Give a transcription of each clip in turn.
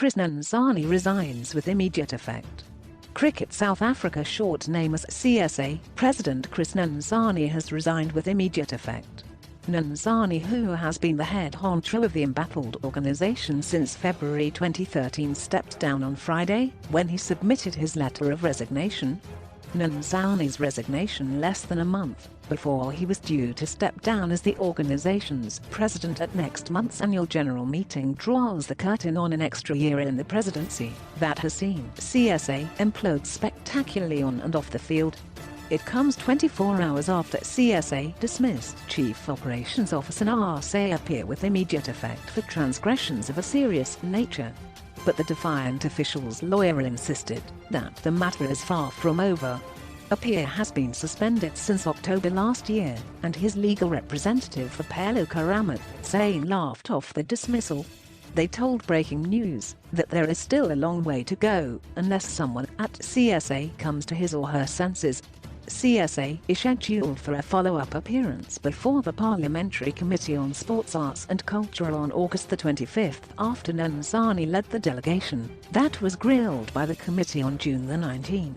Chris Nenzani resigns with immediate effect. Cricket South Africa short name as CSA, President Chris Nenzani has resigned with immediate effect. Nenzani, who has been the head honcho of the embattled organization since February 2013, stepped down on Friday when he submitted his letter of resignation. Nenzani's resignation less than a month before he was due to step down as the organization's president at next month's annual general meeting draws the curtain on an extra year in the presidency that has seen CSA implode spectacularly on and off the field. It comes 24 hours after CSA dismissed Chief Operations Officer RSA appear with immediate effect for transgressions of a serious nature. But the defiant official's lawyer insisted that the matter is far from over. Appiah has been suspended since October last year, and his legal representative for Pelo Karamat saying laughed off the dismissal. They told Breaking News that there is still a long way to go unless someone at CSA comes to his or her senses. CSA is scheduled for a follow-up appearance before the Parliamentary Committee on Sports, Arts and Culture on August the 25th after Nenzani led the delegation that was grilled by the committee on June the 19th.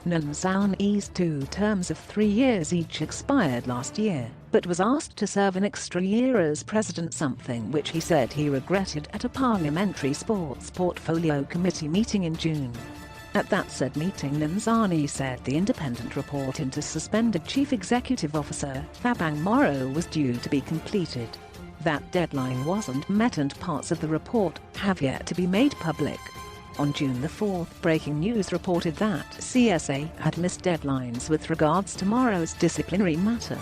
Nenzani's 2 terms of 3 years each expired last year, but was asked to serve an extra year as president, something which he said he regretted at a Parliamentary Sports Portfolio Committee meeting in June. At that said meeting, Nenzani said the independent report into suspended Chief Executive Officer Thabang Moro was due to be completed. That deadline wasn't met and parts of the report have yet to be made public. On June the 4th, Breaking News reported that CSA had missed deadlines with regards to Moro's disciplinary matter.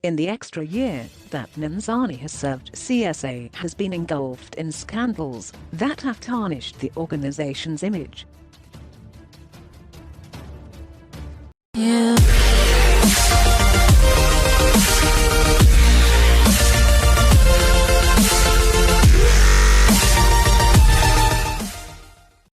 In the extra year that Nenzani has served, CSA has been engulfed in scandals that have tarnished the organization's image. Yeah.